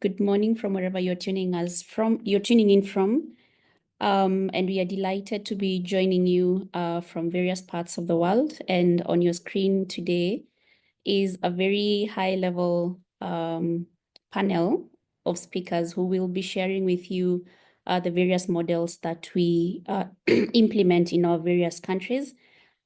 Good morning from wherever you're tuning in from. And we are delighted to be joining you from various parts of the world. And on your screen today is a very high-level panel of speakers who will be sharing with you the various models that we implement in our various countries.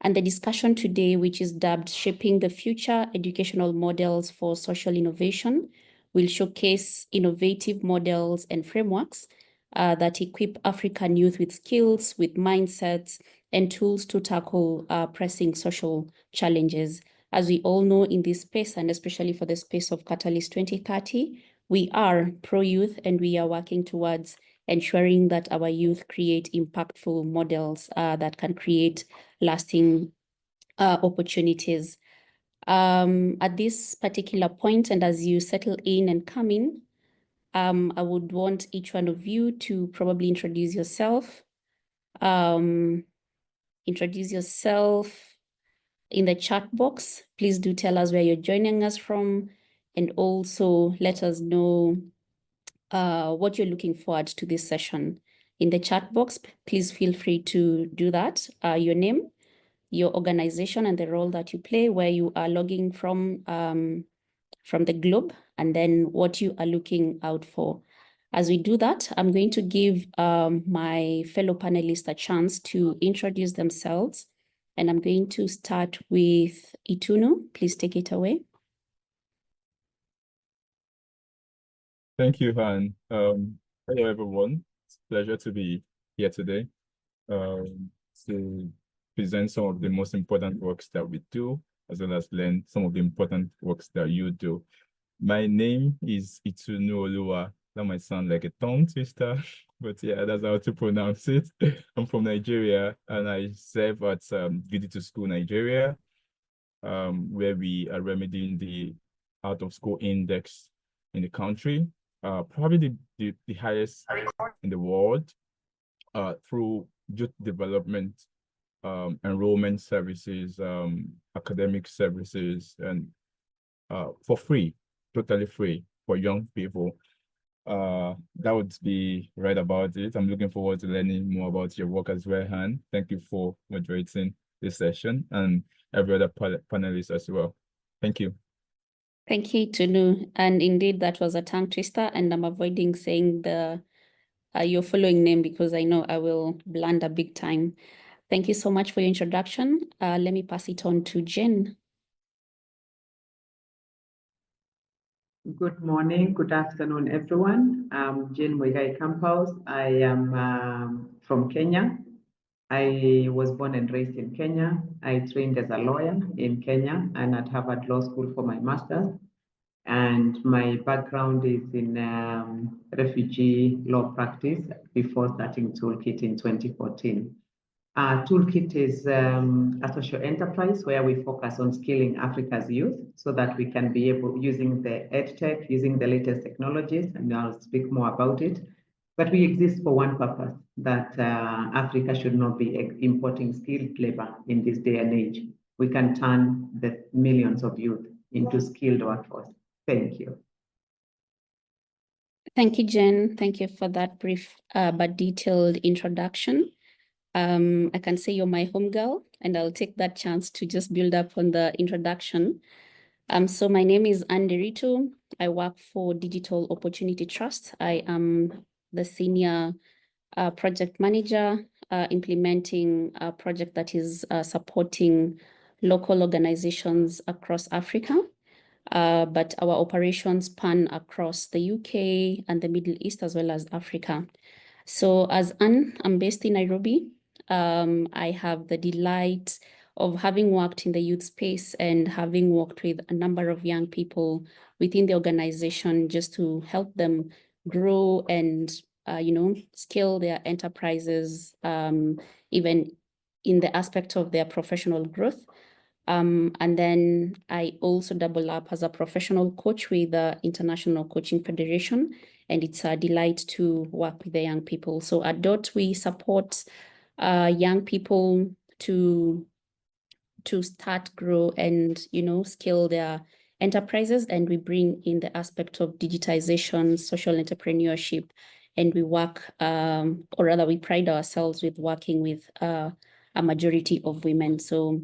And the discussion today, which is dubbed Shaping the Future Educational Models for Social Innovation, will showcase innovative models and frameworks that equip African youth with skills, with mindsets, and tools to tackle pressing social challenges. As we all know in this space, and especially for the space of Catalyst 2030, we are pro-youth and we are working towards ensuring that our youth create impactful models that can create lasting opportunities. At this particular point, and as you settle in and come in, I would want each one of you to probably introduce yourself. Introduce yourself in the chat box. Please do tell us where you're joining us from, and also let us know what you're looking forward to this session. In the chat box, please feel free to do that. Your name, your organization, and the role that you play, where you are logging from the globe, and then what you are looking out for. As we do that, I'm going to give my fellow panelists a chance to introduce themselves. And I'm going to start with Itunu. Please take it away. Thank you, Han. Hello, everyone. It's a pleasure to be here today to present some of the most important works that we do, as well as learn some of the important works that you do. My name is Itunu Oluwa. That might sound like a tongue twister, but yeah, that's how to pronounce it. I'm from Nigeria, and I serve at Gidi to School Nigeria, where we are remedying the out-of-school index in the country. Probably the highest in the world through youth development, enrollment services, academic services, and for free, totally free for young people. That would be right about it. I'm looking forward to learning more about your work as well, Han. Thank you for moderating this session, and every other panelist as well. Thank you. Thank you, Tunu. And indeed, that was a tongue twister, and I'm avoiding saying your following name because I know I will blunder big time. Thank you so much for your introduction. Let me pass it on to Jen. Good morning, good afternoon, everyone. I'm Jane Muigai Campos. I am from Kenya. I was born and raised in Kenya. I trained as a lawyer in Kenya and at Harvard Law School for my master's. And my background is in refugee law practice before starting Toolkit in 2014. Toolkit is a social enterprise where we focus on skilling Africa's youth so that we can be able, using the EdTech, using the latest technologies, and I'll speak more about it. But we exist for one purpose, that Africa should not be importing skilled labor in this day and age. We can turn the millions of youth into skilled workforce. Thank you. Thank you, Jen. Thank you for that brief but detailed introduction. I can say you're my home girl, and I'll take that chance to just build up on the introduction. So my name is Anderito. I work for Digital Opportunity Trust. I am the senior project manager implementing a project that is supporting local organizations across Africa. But our operations span across the UK and the Middle East as well as Africa. So as Anne, I'm based in Nairobi. I have the delight of having worked in the youth space and having worked with a number of young people within the organization just to help them grow and, scale their enterprises, even in the aspect of their professional growth. And then I also double up as a professional coach with the International Coaching Federation, and it's a delight to work with the young people. So at DOT, we support young people to start, grow, and scale their enterprises, and we bring in the aspect of digitization, social entrepreneurship, and we work, or rather we pride ourselves with working with a majority of women. So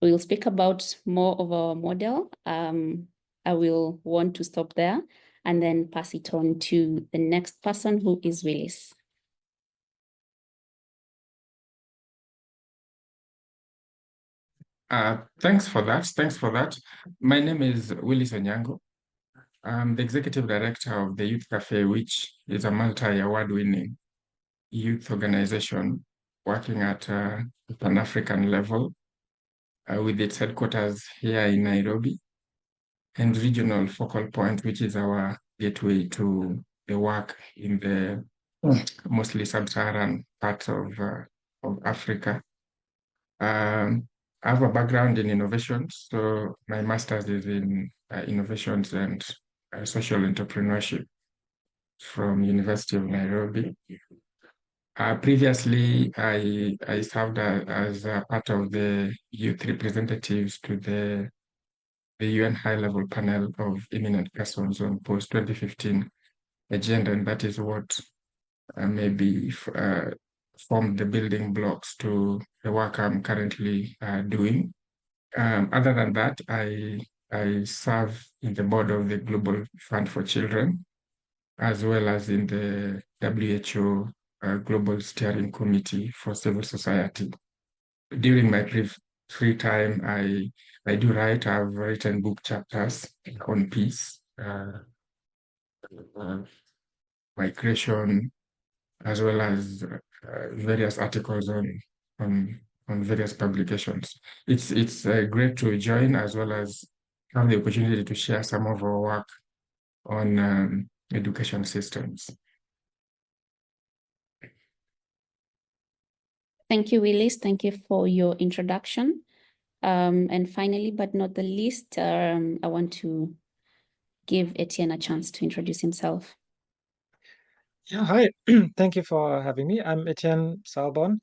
we'll speak about more of our model. I will want to stop there and then pass it on to the next person, who is Willis. Thanks for that. My name is Willis Onyango. I'm the executive director of the Youth Cafe, which is a multi-award-winning youth organization working at an African level with its headquarters here in Nairobi and regional focal point, which is our gateway to the work in the mostly sub-Saharan part of Africa. I have a background in innovations, so my master's is in innovations and social entrepreneurship from University of Nairobi. Previously, I served as a part of the youth representatives to the UN high-level panel of eminent persons on post-2015 agenda, and that is what maybe formed the building blocks to the work I'm currently doing. Other than that, I serve in the board of the Global Fund for Children, as well as in the WHO Global Steering Committee for Civil Society. During my free time, I do write. I've written book chapters on peace, migration, as well as various articles on various publications. It's great to join, as well as have the opportunity to share some of our work on education systems. Thank you, Willis. Thank you for your introduction. And finally, but not the least, I want to give Etienne a chance to introduce himself. Yeah, hi. Thank you for having me. I'm Etienne Salbon,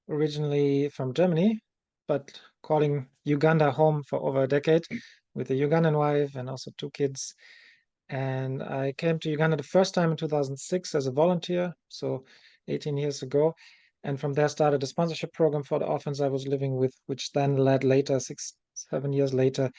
originally from Germany, but calling Uganda home for over a decade with a Ugandan wife and also 2 kids. And I came to Uganda the first time in 2006 as a volunteer, so 18 years ago. And from there started a sponsorship program for the orphans I was living with, which then led later, 7 years later,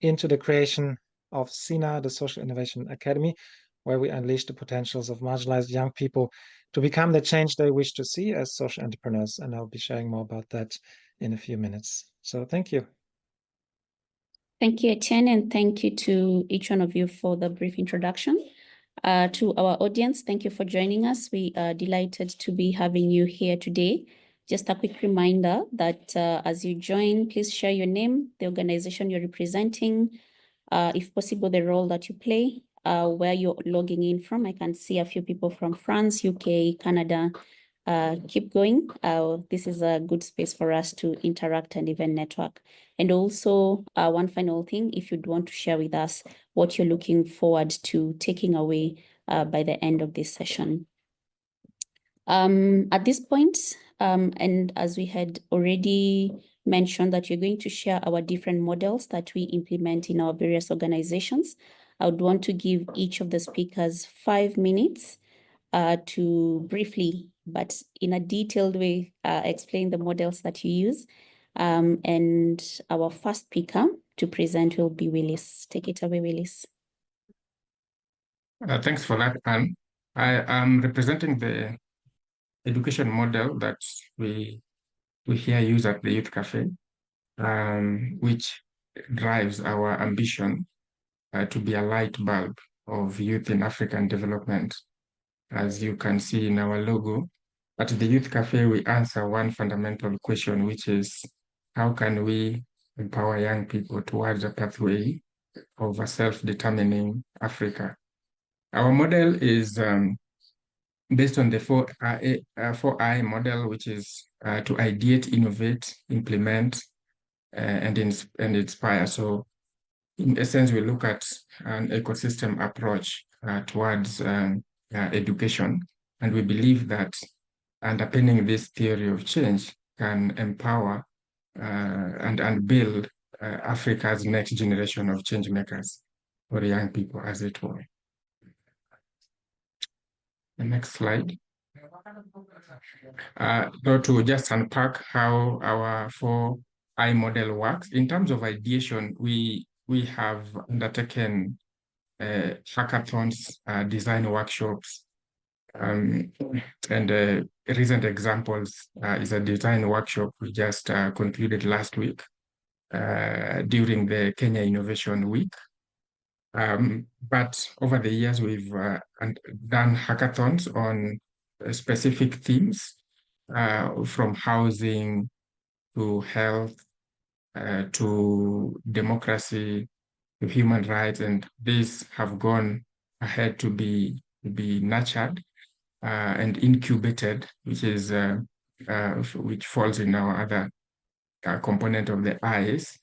into the creation of SINA, the Social Innovation Academy, where we unleash the potentials of marginalized young people to become the change they wish to see as social entrepreneurs. And I'll be sharing more about that in a few minutes. So thank you. Thank you, Etienne, and thank you to each one of you for the brief introduction. To our audience, thank you for joining us. We are delighted to be having you here today. Just a quick reminder that as you join, please share your name, the organization you're representing, if possible, the role that you play, where you're logging in from. I can see a few people from France, UK, Canada. Keep going. This is a good space for us to interact and even network. And also, one final thing, if you'd want to share with us what you're looking forward to taking away by the end of this session. At this point, and as we had already mentioned that you're going to share our different models that we implement in our various organizations, I would want to give each of the speakers 5 minutes to briefly, but in a detailed way, explain the models that you use. And our first speaker to present will be Willis. Take it away, Willis. Thanks for that, Anne. I am representing the education model that we here use at the Youth Cafe, which drives our ambition to be a light bulb of youth in African development. As you can see in our logo, at the Youth Cafe, we answer one fundamental question, which is, how can we empower young people towards a pathway of a self-determining Africa? Our model is based on the 4I model, which is to ideate, innovate, implement, and inspire. So in essence, we look at an ecosystem approach towards education. And we believe that underpinning this theory of change can empower and build Africa's next generation of change makers, or young people, as it were. The next slide. Now to just unpack how our 4I model works. In terms of ideation, we have undertaken hackathons, design workshops, and recent examples is a design workshop we just concluded last week during the Kenya Innovation Week. But over the years, we've done hackathons on specific themes, from housing to health, to democracy, to human rights, and these have gone ahead to be nurtured and incubated, which falls in our other component of the eyes.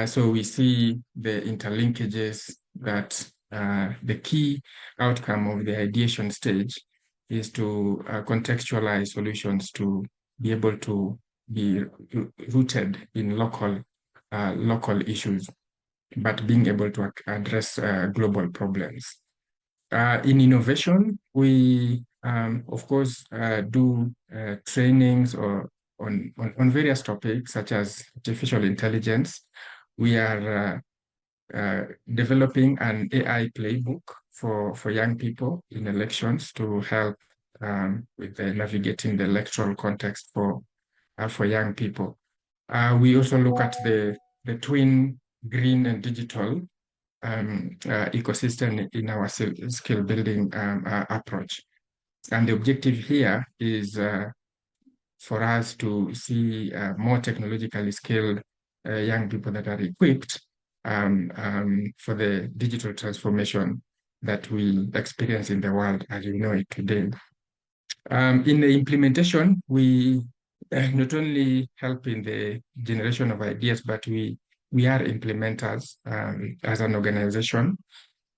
So we see the interlinkages that the key outcome of the ideation stage is to contextualize solutions to be able to be rooted in local issues, but being able to address global problems. In innovation, we of course do trainings or on various topics such as artificial intelligence. We are developing an AI playbook for young people in elections to help with navigating the electoral context for young people. We also look at the twin green and digital ecosystem in our skill building approach. And the objective here is for us to see more technologically skilled young people that are equipped for the digital transformation that we experience in the world as we know it today. In the implementation, we not only help in the generation of ideas, but we are implementers as an organization.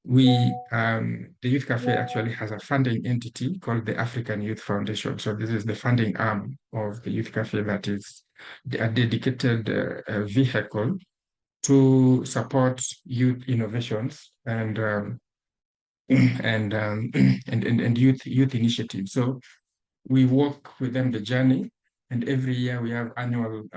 The Youth Cafe actually has a funding entity called the African Youth Foundation. So this is the funding arm of the Youth Cafe that is a dedicated vehicle to support youth innovations and youth initiatives. So we walk with them the journey, and every year we have annual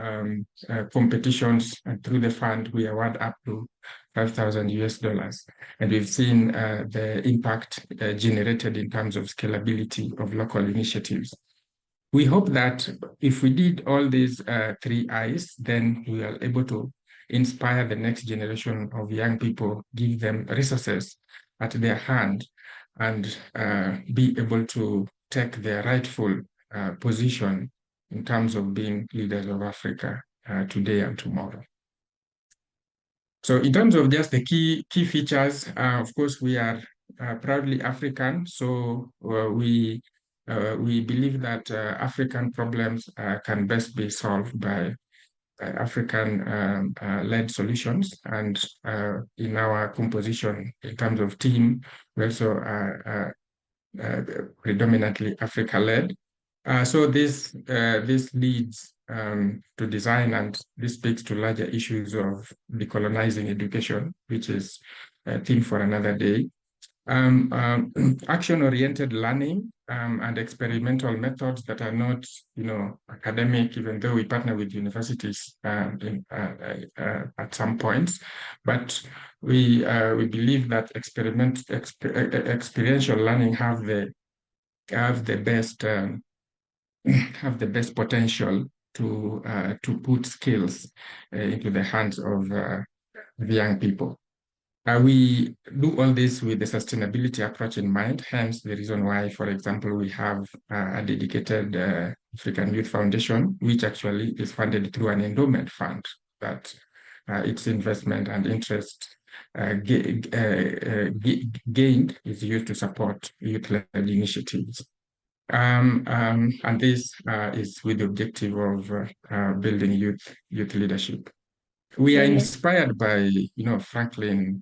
competitions, and through the fund we award up to $5,000. And we've seen the impact generated in terms of scalability of local initiatives. We hope that if we did all these 3 I's, then we are able to inspire the next generation of young people, give them resources at their hand, and be able to take their rightful position in terms of being leaders of Africa today and tomorrow. So in terms of just the key features, of course, we are proudly African. So we believe that African problems can best be solved by African-led solutions. And in our composition, in terms of team, we also predominantly Africa-led. So this leads to design, and this speaks to larger issues of decolonizing education, which is a theme for another day. Action-oriented learning and experimental methods that are not, academic, even though we partner with universities at some points. But we believe that experiential learning have the best potential to put skills into the hands of the young people. We do all this with the sustainability approach in mind, hence the reason why, for example, we have a dedicated African Youth Foundation, which actually is funded through an endowment fund that its investment and interest gained is used to support youth-led initiatives. And this is with the objective of building youth leadership. We are inspired by, Franklin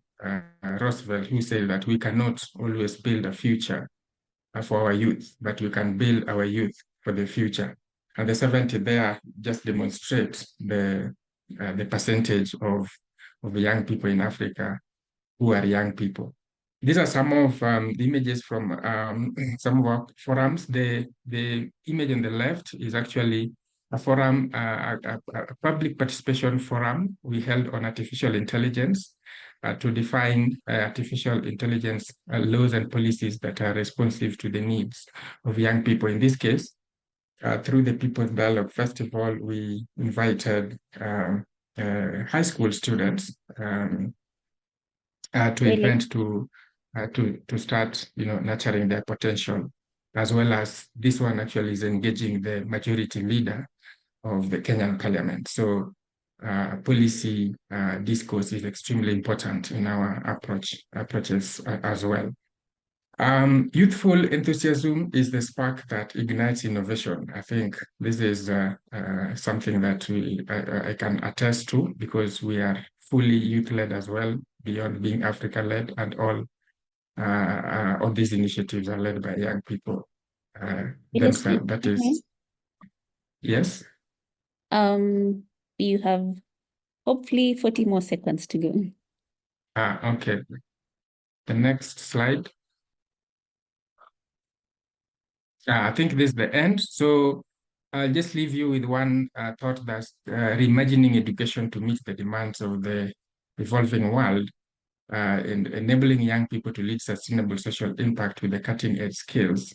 Roosevelt, who said that we cannot always build a future for our youth, but we can build our youth for the future. And the 70 there just demonstrates the the percentage of young people in Africa who are young people. These are some of the images from some of our forums. The image on the left is actually a forum, a public participation forum we held on artificial intelligence to define artificial intelligence laws and policies that are responsive to the needs of young people. In this case, through the People's Dialogue Festival, we invited high school students to event to start, nurturing their potential, as well as this one actually is engaging the majority leader of the Kenyan Parliament. So policy discourse is extremely important in our approaches as well. Youthful enthusiasm is the spark that ignites innovation. I think this is something that I can attest to, because we are fully youth-led as well, beyond being Africa-led, and all these initiatives are led by young people themselves. That is, yes. You have hopefully 40 more seconds to go. Okay. The next slide. I think this is the end. So I'll just leave you with one thought, that's reimagining education to meet the demands of the evolving world, and enabling young people to lead sustainable social impact with the cutting edge skills,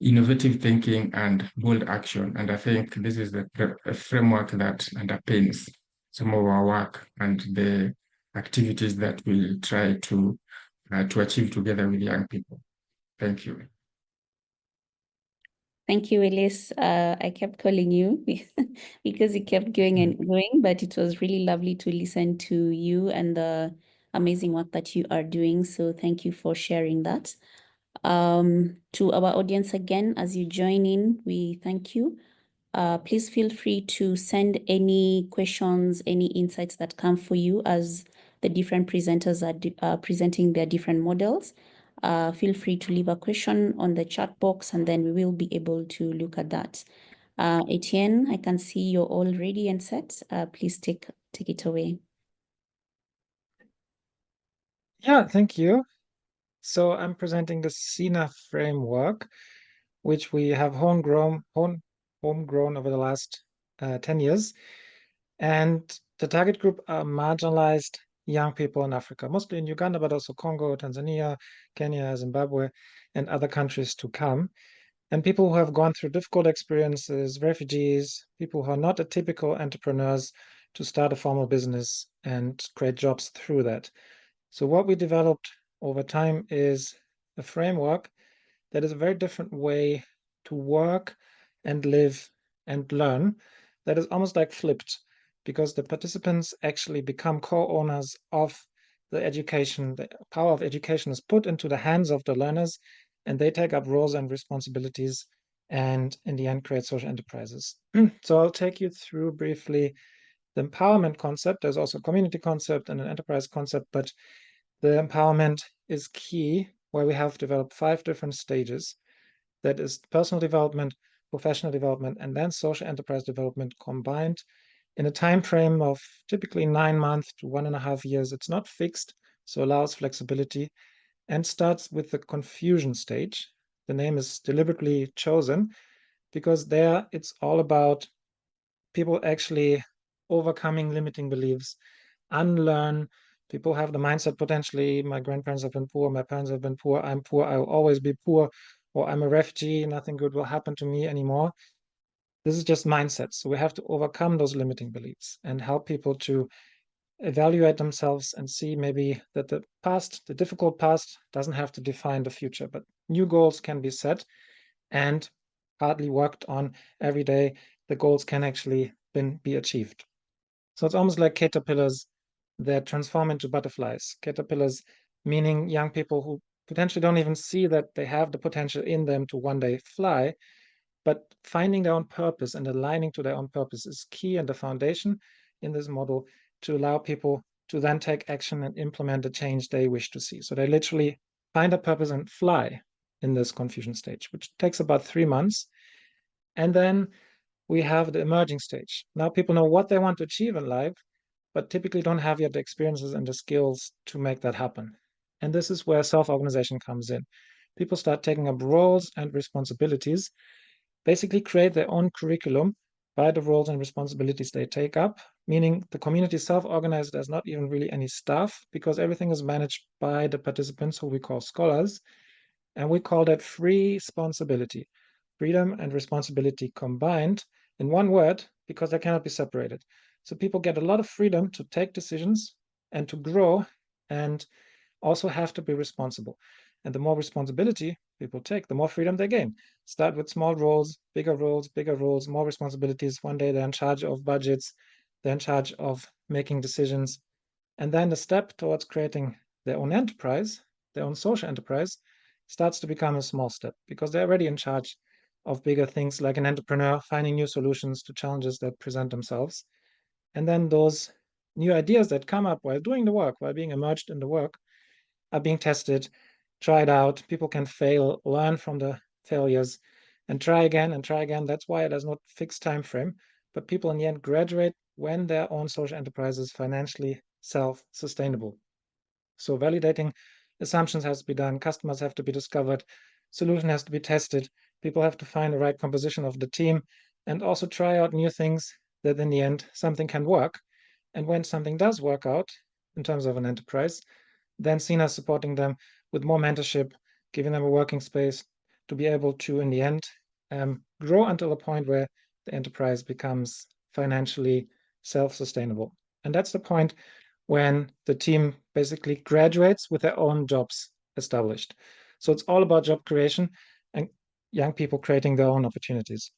innovative thinking, and bold action. And I think this is the framework that underpins some of our work and the activities that we'll try to achieve together with young people. Thank you. Thank you, Ellis. I kept calling you because you kept going and going, but it was really lovely to listen to you and the amazing work that you are doing. So thank you for sharing that. To our audience again, as you join in, we thank you. Please feel free to send any questions, any insights that come for you as the different presenters are presenting their different models. Feel free to leave a question on the chat box, and then we will be able to look at that. Etienne, I can see you're all ready and set. Please take it away. Yeah, thank you. So I'm presenting the SINA framework, which we have homegrown over the last 10 years. And the target group are marginalized young people in Africa, mostly in Uganda, but also Congo, Tanzania, Kenya, Zimbabwe, and other countries to come. And people who have gone through difficult experiences, refugees, people who are not atypical entrepreneurs to start a formal business and create jobs through that. So what we developed over time is a framework that is a very different way to work and live and learn, that is almost like flipped, because the participants actually become co-owners of the education. The power of education is put into the hands of the learners, and they take up roles and responsibilities, and in the end create social enterprises. So I'll take you through briefly the empowerment concept. There's also a community concept and an enterprise concept, but the empowerment is key, where we have developed 5 different stages. That is personal development, professional development, and then social enterprise development combined in a time frame of typically 9 months to 1.5 years. It's not fixed, so allows flexibility, and starts with the confusion stage. The name is deliberately chosen because there it's all about people actually overcoming limiting beliefs, unlearn. People have the mindset, potentially, my grandparents have been poor, my parents have been poor, I'm poor, I will always be poor, or I'm a refugee, nothing good will happen to me anymore. This is just mindset. So we have to overcome those limiting beliefs and help people to evaluate themselves and see maybe that the past, the difficult past, doesn't have to define the future, but new goals can be set and hardly worked on every day. The goals can actually be achieved. So it's almost like caterpillars that transform into butterflies. Caterpillars meaning young people who potentially don't even see that they have the potential in them to one day fly, but finding their own purpose and aligning to their own purpose is key and the foundation in this model to allow people to then take action and implement the change they wish to see. So they literally find a purpose and fly in this confusion stage, which takes about 3 months. And then we have the emerging stage. Now people know what they want to achieve in life, but typically don't have yet the experiences and the skills to make that happen. And this is where self-organization comes in. People start taking up roles and responsibilities, basically create their own curriculum by the roles and responsibilities they take up, meaning the community is self-organized. There's not even really any staff because everything is managed by the participants, who we call scholars. And we call that free responsibility, freedom and responsibility combined in one word, because they cannot be separated. So people get a lot of freedom to take decisions and to grow, and also have to be responsible. And the more responsibility people take, the more freedom they gain. Start with small roles, bigger roles, bigger roles, more responsibilities. One day they're in charge of budgets, they're in charge of making decisions. And then the step towards creating their own enterprise, their own social enterprise, starts to become a small step because they're already in charge of bigger things, like an entrepreneur finding new solutions to challenges that present themselves. And then those new ideas that come up while doing the work, while being immersed in the work, are being tested, tried out. People can fail, learn from the failures, and try again and try again. That's why there's no fixed time frame, but people in the end graduate when their own social enterprise is financially self-sustainable. So validating assumptions has to be done, customers have to be discovered, solution has to be tested, people have to find the right composition of the team, and also try out new things that in the end something can work. And when something does work out in terms of an enterprise, then Sina is supporting them with more mentorship, giving them a working space to be able to, in the end, grow until a point where the enterprise becomes financially self-sustainable. And that's the point when the team basically graduates with their own jobs established. So it's all about job creation and young people creating their own opportunities.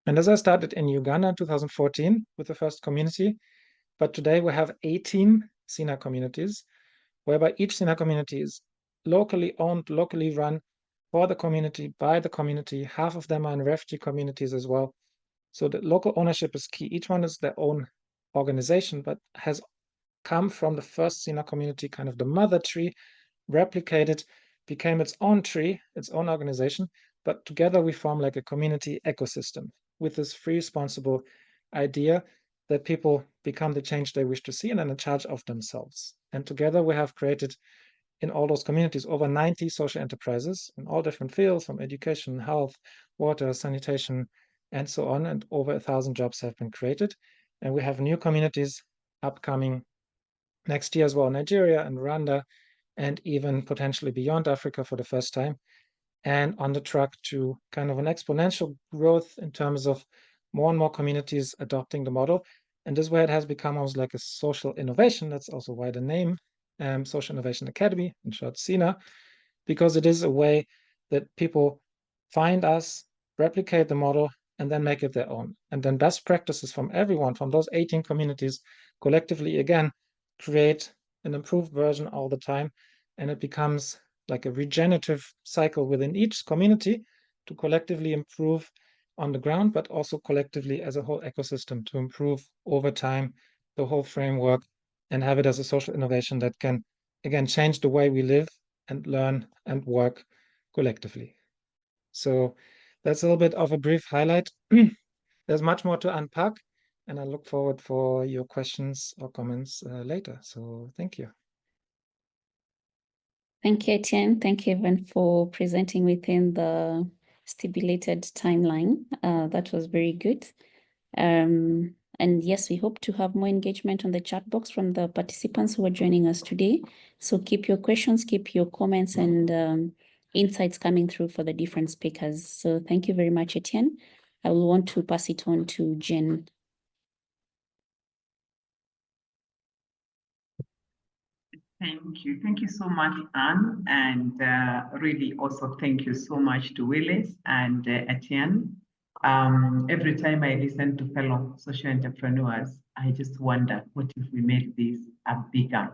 And as I started in Uganda in 2014 with the first community, but today we have 18 Sina communities, whereby each Sina community is locally owned, locally run, for the community, by the community. Half of them are in refugee communities as well. So the local ownership is key. Each one is their own organization, but has come from the first Sina community, kind of the mother tree, replicated, became its own tree, its own organization. But together we form like a community ecosystem with this free, responsible idea that people become the change they wish to see and then in charge of themselves. And together we have created in all those communities over 90 social enterprises in all different fields, from education, health, water, sanitation, and so on. And over 1,000 jobs have been created. And we have new communities upcoming next year as well, Nigeria and Rwanda, and even potentially beyond Africa for the first time, and on the track to kind of an exponential growth in terms of more and more communities adopting the model. And this way it has become almost like a social innovation. That's also why the name Social Innovation Academy, in short SINA, because it is a way that people find us, replicate the model, and then make it their own. And then best practices from everyone, from those 18 communities, collectively, again, create an improved version all the time. And it becomes like a regenerative cycle within each community to collectively improve on the ground, but also collectively as a whole ecosystem to improve over time the whole framework and have it as a social innovation that can, again, change the way we live and learn and work collectively. So that's a little bit of a brief highlight. There's much more to unpack, and I look forward for your questions or comments later. So thank you. Thank you, Etienne. Thank you, Evan, for presenting within the stipulated timeline. That was very good. And yes, we hope to have more engagement on the chat box from the participants who are joining us today. So keep your questions, keep your comments and insights coming through for the different speakers. So thank you very much, Etienne. I will want to pass it on to Jen. Thank you. Thank you so much, Anne. And really also thank you so much to Willis and Etienne. Every time I listen to fellow social entrepreneurs, I just wonder, what if we made this a bigger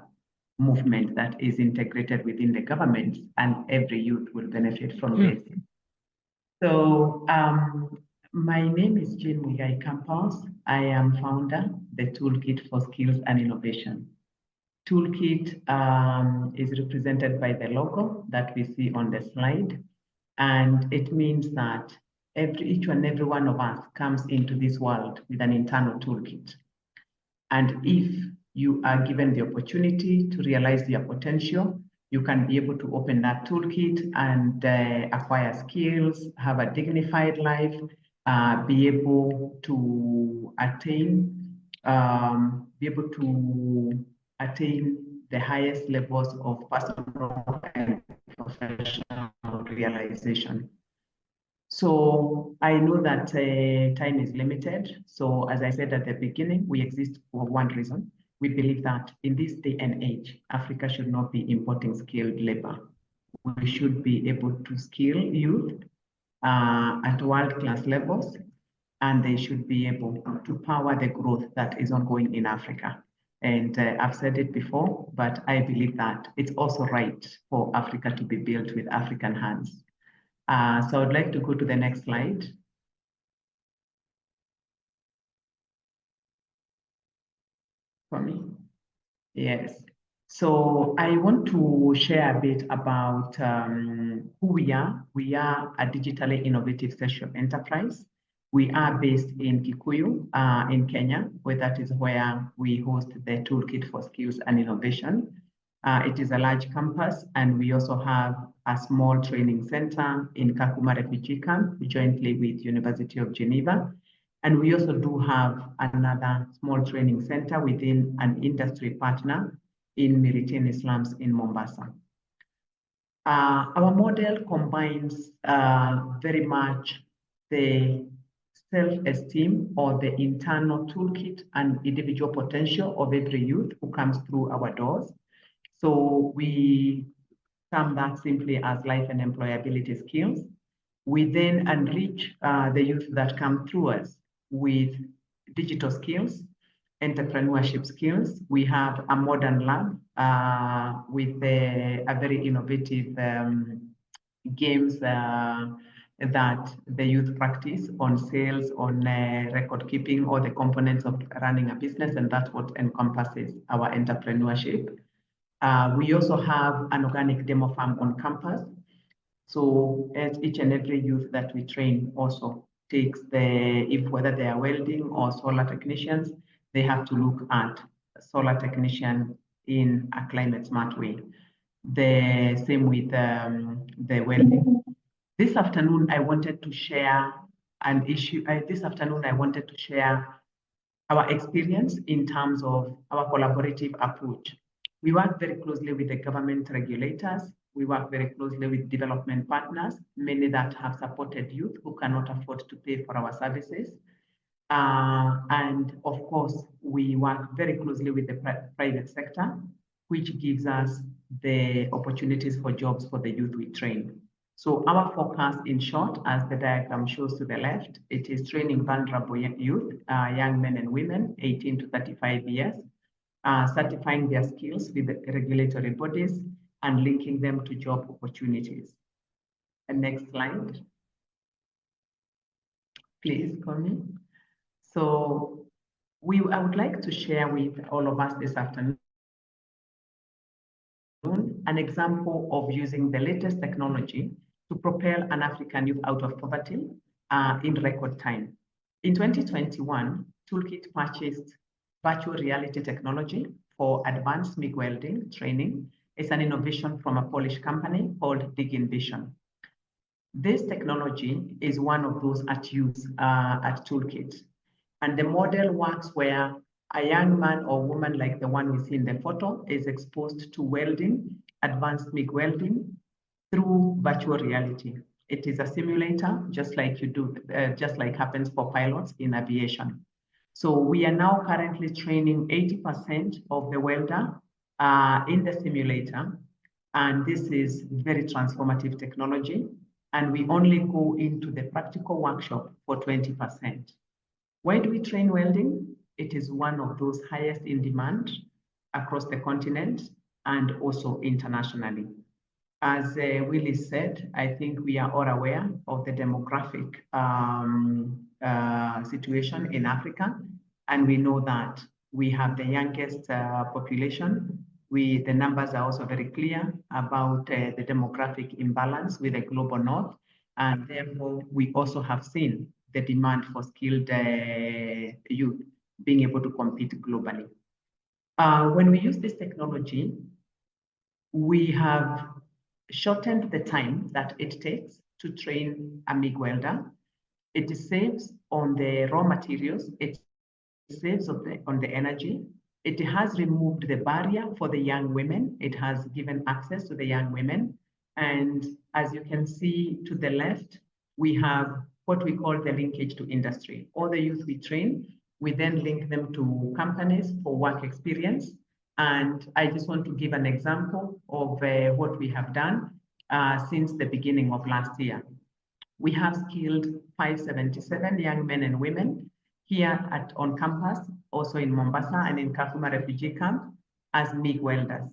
movement that is integrated within the government and every youth will benefit from this? So my name is Jane Muigai Campos. I am founder, the Toolkit for Skills and Innovation. Toolkit is represented by the logo that we see on the slide. And it means that each and every one of us comes into this world with an internal toolkit. And if you are given the opportunity to realize their potential. You can be able to open that toolkit and acquire skills, have a dignified life, be able to attain the highest levels of personal and professional realization. So I know that time is limited. So as I said at the beginning, we exist for one reason. We believe that in this day and age, Africa should not be importing skilled labor. We should be able to skill youth at world-class levels, and they should be able to power the growth that is ongoing in Africa. And I've said it before, but I believe that it's also right for Africa to be built with African hands. So I'd like to go to the next slide. For me. Yes. So I want to share a bit about who we are. We are a digitally innovative social enterprise. We are based in Kikuyu, in Kenya, where that is where we host the Toolkit for Skills and Innovation. It is a large campus, and we also have a small training center in Kakuma Refugee Camp, jointly with University of Geneva. And we also do have another small training center within an industry partner in Miritini slums in Mombasa. Our model combines very much the self-esteem or the internal toolkit and individual potential of every youth who comes through our doors. So we term that simply as life and employability skills. We then enrich the youth that come through us with digital skills, entrepreneurship skills. We have a modern lab with a very innovative games that the youth practice on sales, on record keeping, or the components of running a business, and that's what encompasses our entrepreneurship. We also have an organic demo farm on campus. So as each and every youth that we train also takes whether they are welding or solar technicians, they have to look at solar technician in a climate smart way. The same with the welding. This afternoon, I wanted to share our experience in terms of our collaborative approach. We work very closely with the government regulators. We work very closely with development partners, many that have supported youth who cannot afford to pay for our services. And of course, we work very closely with the private sector, which gives us the opportunities for jobs for the youth we train. So our focus, in short, as the diagram shows to the left, it is training vulnerable youth, young men and women, 18 to 35 years, certifying their skills with the regulatory bodies and linking them to job opportunities. And next slide. Please, Connie. So I would like to share with all of us this afternoon an example of using the latest technology to propel an African youth out of poverty in record time. In 2021, Toolkit purchased virtual reality technology for advanced MIG welding training. It's an innovation from a Polish company called Dig Vision. This technology is one of those at use at Toolkit. And the model works where a young man or woman like the one we see in the photo is exposed to welding, advanced MIG welding, through virtual reality. It is a simulator, just like happens for pilots in aviation. So we are now currently training 80% of the welder in the simulator. And this is very transformative technology. And we only go into the practical workshop for 20%. Why do we train welding? It is one of those highest in demand across the continent and also internationally. As Willie said, I think we are all aware of the demographic situation in Africa, and we know that we have the youngest population. The numbers are also very clear about the demographic imbalance with the global north, and therefore we also have seen the demand for skilled youth being able to compete globally. When we use this technology, we have shortened the time that it takes to train a MIG welder. It saves on the raw materials, it saves on the energy. It has removed the barrier for the young women. It has given access to the young women. And as you can see to the left, we have what we call the linkage to industry. All the youth we train, we then link them to companies for work experience. And I just want to give an example of what we have done since the beginning of last year. We have skilled 577 young men and women here on campus, also in Mombasa and in Kakuma refugee camp as MIG welders.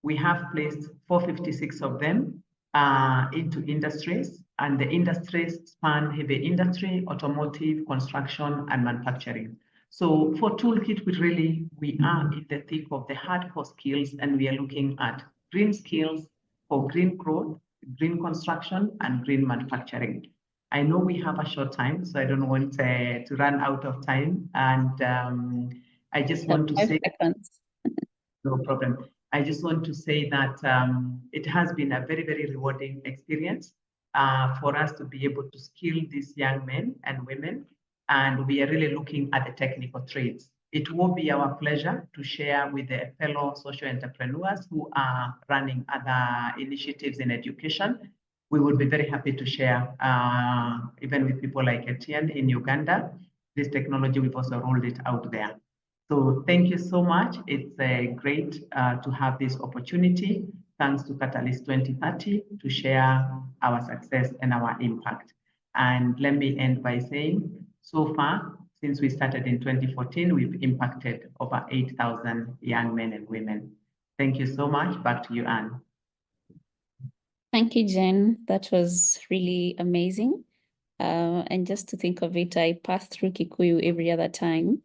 We have placed 456 of them into industries, and the industries span heavy industry, automotive, construction, and manufacturing. So for Toolkit, we are in the thick of the hardcore skills, and we are looking at green skills for green growth, green construction, and green manufacturing. I know we have a short time, so I don't want to run out of time. And I just want to say, 5 seconds. no problem. I just want to say that it has been a very, very rewarding experience for us to be able to skill these young men and women. And we are really looking at the technical trades. It will be our pleasure to share with the fellow social entrepreneurs who are running other initiatives in education. We would be very happy to share, even with people like Etienne in Uganda. This technology, we've also rolled it out there. So thank you so much. It's great to have this opportunity. Thanks to Catalyst 2030 to share our success and our impact. And let me end by saying, so far, since we started in 2014, we've impacted over 8,000 young men and women. Thank you so much. Back to you, Anne. Thank you, Jen. That was really amazing. And just to think of it, I pass through Kikuyu every other time.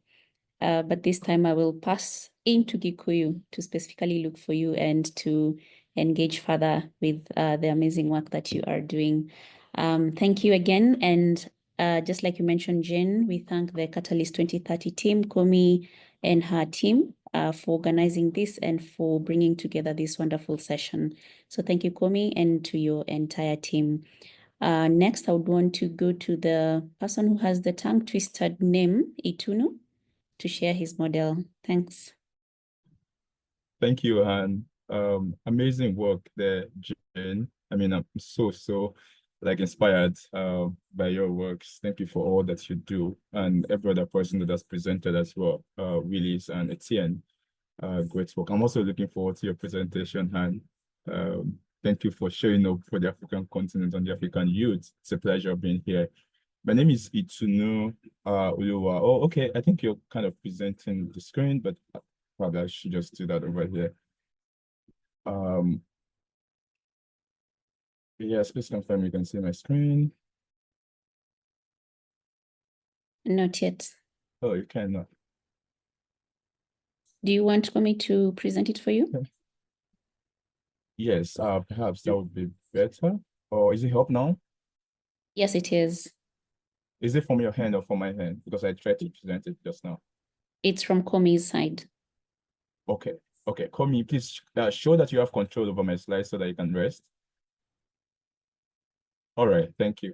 But this time I will pass into Gikuyu to specifically look for you and to engage further with the amazing work that you are doing. Thank you again. And just like you mentioned, Jen, we thank the Catalyst 2030 team, Komi and her team for organizing this and for bringing together this wonderful session. So thank you, Komi, and to your entire team. Next, I would want to go to the person who has the tongue-twisted name, Itunu, to share his model. Thanks. Thank you, and amazing work there, Jane. I mean, I'm so like inspired by your works. Thank you for all that you do, and every other person that has presented as well, Willis and Etienne. Great work. I'm also looking forward to your presentation, and thank you for showing up for the African continent and the African youth. It's a pleasure being here. My name is Itunu Uluwa. Oh, okay. I think you're kind of presenting the screen, but probably I should just do that over here. Yes, please confirm you can see my screen. Not yet. Oh, you cannot. Do you want me to present it for you? Yes, perhaps that would be better. Or is it help now? Yes, it is. Is it from your hand or from my hand? Because I tried to present it just now. It's from Komi's side. Okay. Okay, Komi, please show that you have control over my slides so that you can rest. All right, thank you.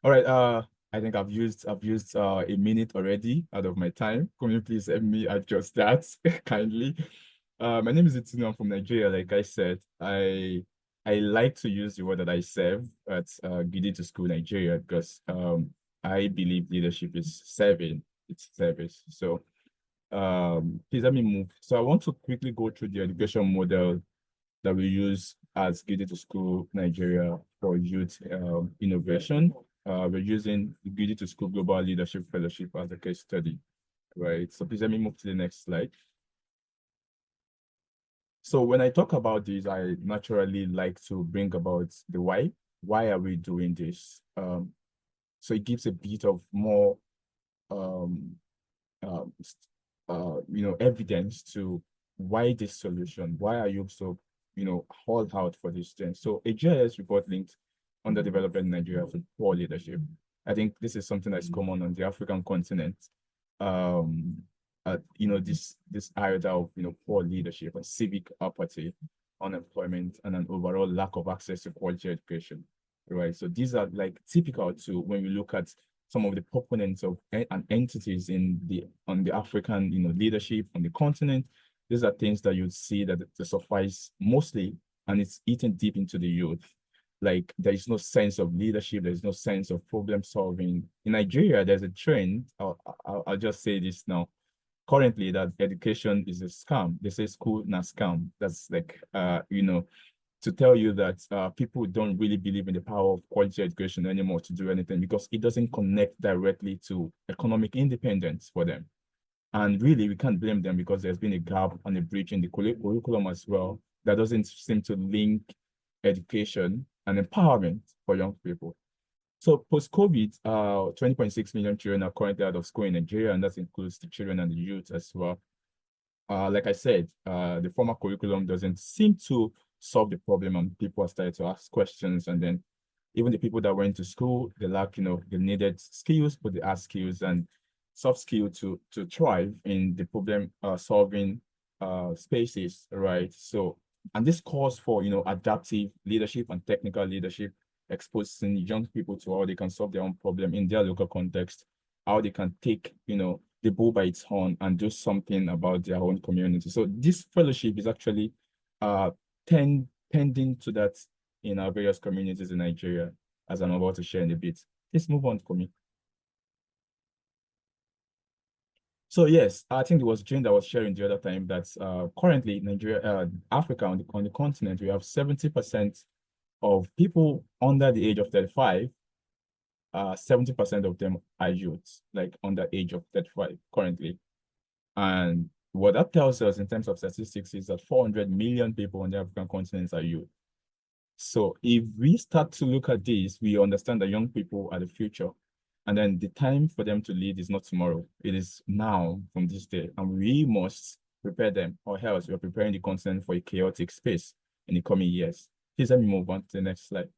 All right, I think I've used a minute already out of my time. Komi, please help me adjust that kindly. My name is Itinu. I'm from Nigeria. Like I said, I like to use the word that I serve at Gidi to School Nigeria because I believe leadership is serving, it's service. So please let me move. So I want to quickly go through the education model that we use at Gidi to School Nigeria for youth innovation. We're using the Gidi to School Global Leadership Fellowship as a case study, right? So please let me move to the next slide. So when I talk about this, I naturally like to bring about the why. Why are we doing this? So it gives a bit of more evidence to why this solution. Why are you so hauled out for this thing? So a GIS report linked underdevelopment in Nigeria to poor leadership. I think this is something that's common on the African continent. this iota of poor leadership and civic apathy, unemployment, and an overall lack of access to quality education, right? So these are like typical to when we look at some of the proponents of and entities on the African leadership on the continent. These are things that you'd see that they suffice mostly, and it's eaten deep into the youth. Like there is no sense of leadership, there is no sense of problem solving. In Nigeria, there's a trend. I'll just say this now. Currently, that education is a scam. They say school na scam. That's like to tell you that people don't really believe in the power of quality education anymore to do anything because it doesn't connect directly to economic independence for them. And really, we can't blame them because there's been a gap and a breach in the curriculum as well that doesn't seem to link education and empowerment for young people. So post-COVID, 20.6 million children are currently out of school in Nigeria, and that includes the children and the youth as well. Like I said, the former curriculum doesn't seem to solve the problem, and people are starting to ask questions. And then even the people that went to school, they lack, the needed skills, but they have skills and soft skill to thrive in the problem solving spaces, right? So, and this calls for, adaptive leadership and technical leadership, exposing young people to how they can solve their own problem in their local context, how they can take, the bull by its horn and do something about their own community. So this fellowship is actually tending to that in our various communities in Nigeria, as I'm about to share in a bit. Let's move on, Komi. So yes, I think it was Jane that was sharing the other time that currently Nigeria, Africa on the continent, we have 70% of people under the age of 35. 70% of them are youths, like under the age of 35 currently. And what that tells us in terms of statistics is that 400 million people on the African continent are youth. So if we start to look at this, we understand that young people are the future. And then the time for them to lead is not tomorrow. It is now from this day. And we must prepare them, or else we're preparing the continent for a chaotic space in the coming years. Please let me move on to the next slide.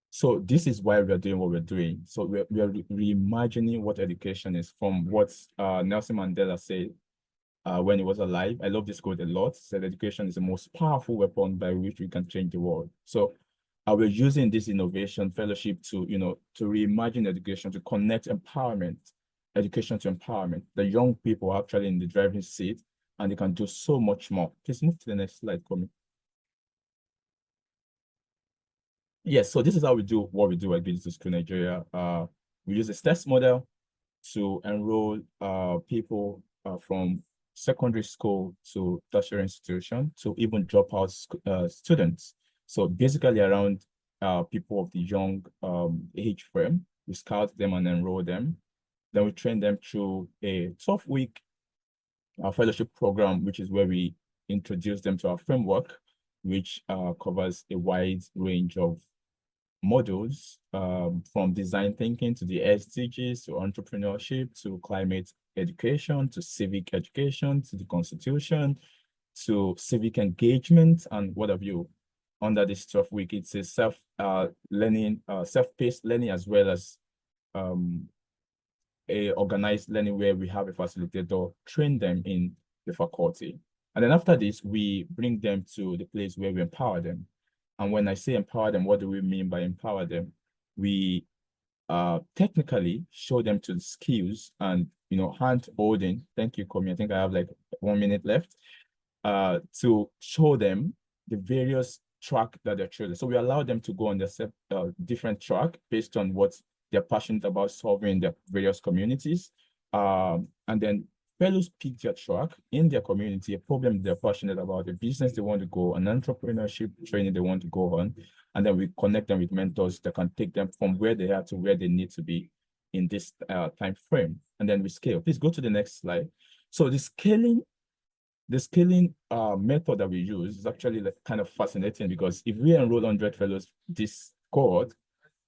So this is why we're doing what we're doing. So we're reimagining what education is from what Nelson Mandela said when he was alive. I love this quote a lot. He said education is the most powerful weapon by which we can change the world. So we're using this innovation fellowship to, to reimagine education, to connect empowerment, education to empowerment. The young people are actually in the driving seat and they can do so much more. Please move to the next slide, Komi. Yes, so this is how we do what we do at Ability School Nigeria. We use a test model to enroll people from secondary school to tertiary institution to even drop out students. So basically around people of the young age frame, we scout them and enroll them. Then we train them through a 12-week fellowship program, which is where we introduce them to our framework, which covers a wide range of modules from design thinking to the SDGs to entrepreneurship to climate education to civic education to the Constitution to civic engagement and what have you. Under this 12-week, it's a self-learning, self-paced learning as well as a organized learning where we have a facilitator train them in the faculty. And then after this, we bring them to the place where we empower them. And when I say empower them, what do we mean by empower them? We technically show them to the skills and, hand holding. Thank you, Komi. I think I have like 1 minute left to show them the various track that they're choosing. So we allow them to go on their different track based on what they're passionate about solving in their various communities. And then fellows pick their track in their community, a problem they're passionate about, a business they want to go, an entrepreneurship training they want to go on. And then we connect them with mentors that can take them from where they are to where they need to be in this time frame. And then we scale. Please go to the next slide. So the scaling method that we use is actually like kind of fascinating because if we enroll 100 fellows this cohort,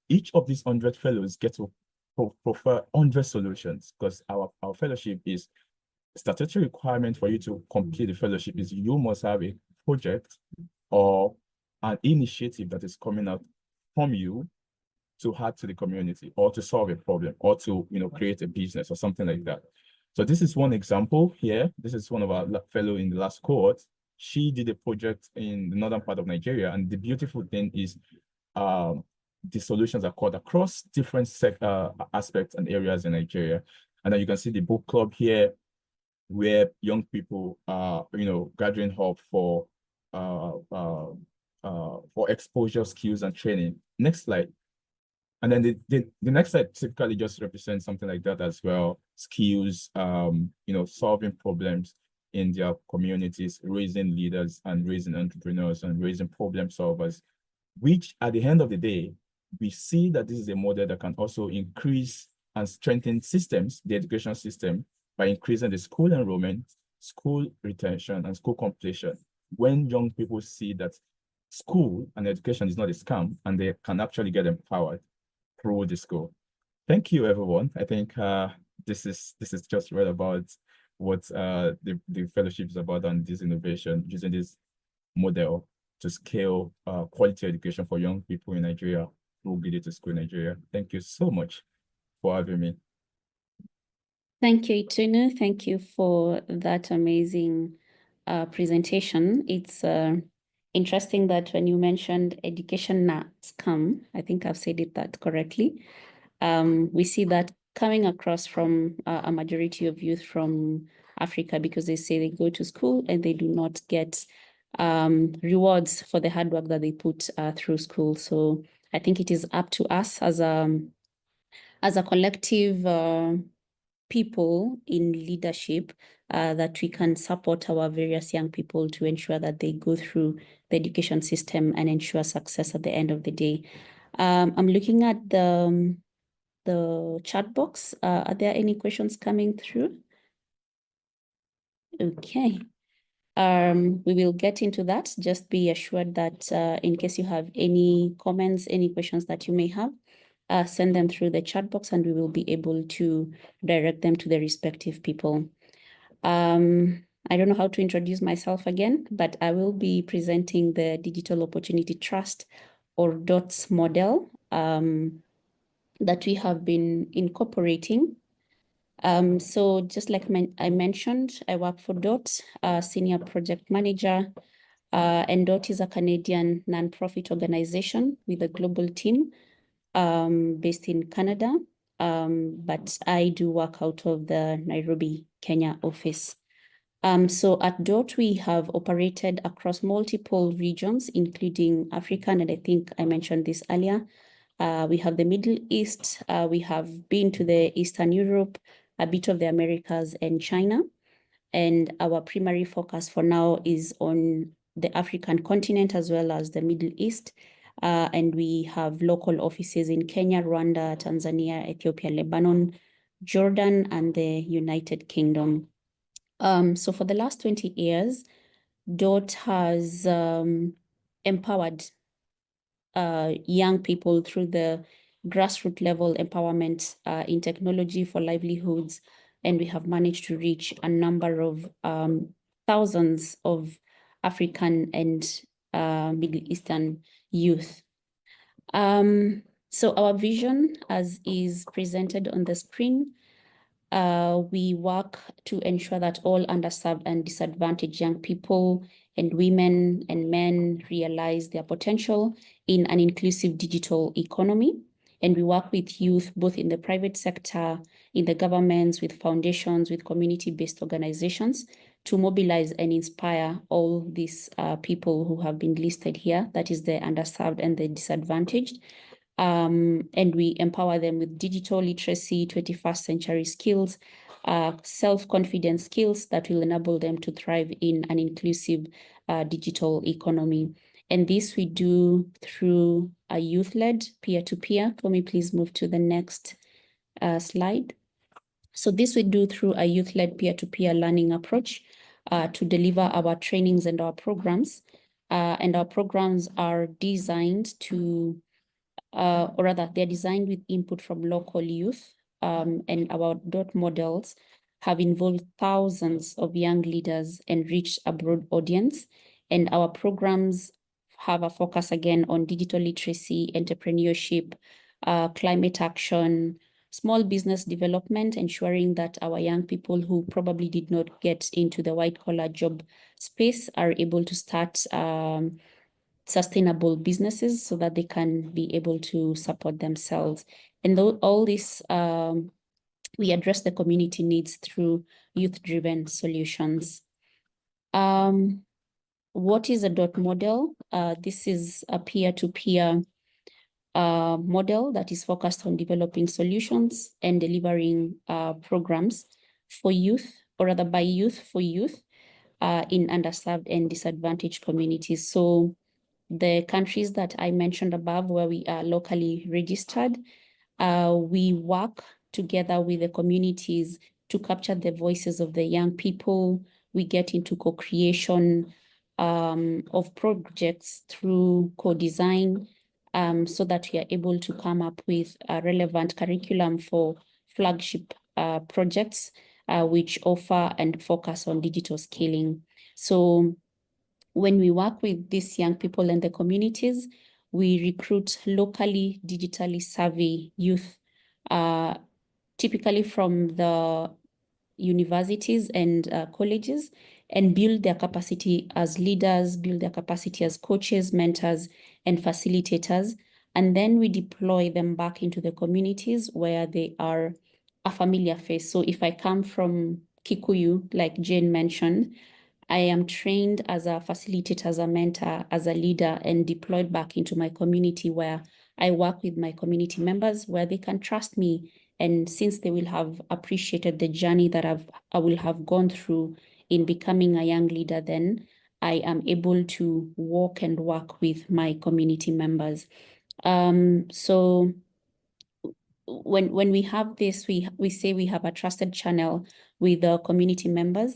each of these 100 fellows get to prefer 100 solutions because our fellowship is statutory requirement for you to complete the fellowship is you must have a project or an initiative that is coming out from you to add to the community or to solve a problem or to, create a business or something like that. So this is one example here. This is one of our fellow in the last cohort. She did a project in the northern part of Nigeria. And the beautiful thing is the solutions are called across different aspects and areas in Nigeria. And then you can see the book club here, where young people are, gathering up for exposure, skills, and training. Next slide. And then the next slide typically just represents something like that as well. Skills, solving problems in their communities, raising leaders and raising entrepreneurs and raising problem solvers, which at the end of the day, we see that this is a model that can also increase and strengthen systems, the education system, by increasing the school enrollment, school retention, and school completion. When young people see that school and education is not a scam and they can actually get empowered through the school. Thank you, everyone. I think this is just right about what the fellowship is about and this innovation, using this model to scale quality education for young people in Nigeria through digital school in Nigeria. Thank you so much for having me. Thank you, Itunu. Thank you for that amazing presentation. It's interesting that when you mentioned education not scam, I think I've said that correctly. We see that coming across from a majority of youth from Africa, because they say they go to school and they do not get rewards for the hard work that they put through school. So I think it is up to us as a collective people in leadership that we can support our various young people to ensure that they go through the education system and ensure success at the end of the day. I'm looking at the chat box. Are there any questions coming through? Okay. We will get into that. Just be assured that in case you have any comments, any questions that you may have, send them through the chat box and we will be able to direct them to the respective people. I don't know how to introduce myself again, but I will be presenting the Digital Opportunity Trust, or DOTS model, that we have been incorporating. So just like I mentioned, I work for DOT, Senior Project Manager, and DOT is a Canadian nonprofit organization with a global team based in Canada, but I do work out of the Nairobi, Kenya office. So at DOT, we have operated across multiple regions, including Africa, and I think I mentioned this earlier. We have the Middle East, we have been to the Eastern Europe, a bit of the Americas and China. And our primary focus for now is on the African continent as well as the Middle East. And we have local offices in Kenya, Rwanda, Tanzania, Ethiopia, Lebanon, Jordan, and the United Kingdom. So for the last 20 years, DOT has empowered young people through the grassroots level empowerment in technology for livelihoods. And we have managed to reach a number of thousands of African and Middle Eastern youth. So our vision, as is presented on the screen, we work to ensure that all underserved and disadvantaged young people and women and men realize their potential in an inclusive digital economy. And we work with youth, both in the private sector, in the governments, with foundations, with community-based organizations, to mobilize and inspire all these people who have been listed here, that is the underserved and the disadvantaged. And we empower them with digital literacy, 21st century skills, self-confidence skills that will enable them to thrive in an inclusive digital economy. And this we do through a youth-led peer-to-peer. Can we please move to the next slide? So this we do through a youth-led peer-to-peer learning approach to deliver our trainings and our programs. And our programs are designed to or rather, they're designed with input from local youth, and our DOT models have involved thousands of young leaders and reached a broad audience. And our programs have a focus again on digital literacy, entrepreneurship, climate action, small business development, ensuring that our young people who probably did not get into the white-collar job space are able to start sustainable businesses so that they can be able to support themselves. And all this, we address the community needs through youth-driven solutions. What is a DOT model? This is a peer-to-peer model that is focused on developing solutions and delivering programs for youth, or rather by youth for youth, in underserved and disadvantaged communities. So the countries that I mentioned above, where we are locally registered, we work together with the communities to capture the voices of the young people. We get into co-creation of projects through co-design, so that we are able to come up with a relevant curriculum for flagship projects, which offer and focus on digital skilling. So when we work with these young people and the communities, we recruit locally digitally savvy youth, typically from the universities and colleges, and build their capacity as leaders, build their capacity as coaches, mentors, and facilitators. And then we deploy them back into the communities where they are a familiar face. So if I come from Kikuyu, like Jane mentioned, I am trained as a facilitator, as a mentor, as a leader, and deployed back into my community where I work with my community members, where they can trust me. And since they will have appreciated the journey that I will have gone through in becoming a young leader, then I am able to walk and work with my community members. So when we have this, we say we have a trusted channel with the community members,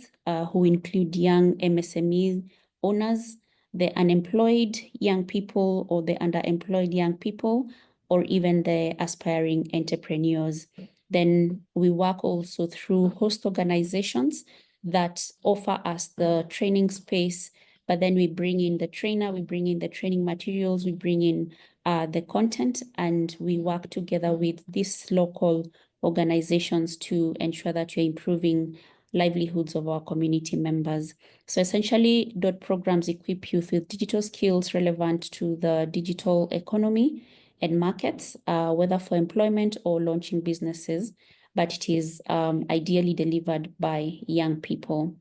who include young MSME owners, the unemployed young people, or the underemployed young people, or even the aspiring entrepreneurs. Then we work also through host organizations that offer us the training space, but then we bring in the trainer, we bring in the training materials, we bring in the content, and we work together with these local organizations to ensure that we're improving livelihoods of our community members. So essentially, DOT programs equip youth with digital skills relevant to the digital economy and markets, whether for employment or launching businesses, but it is ideally delivered by young people.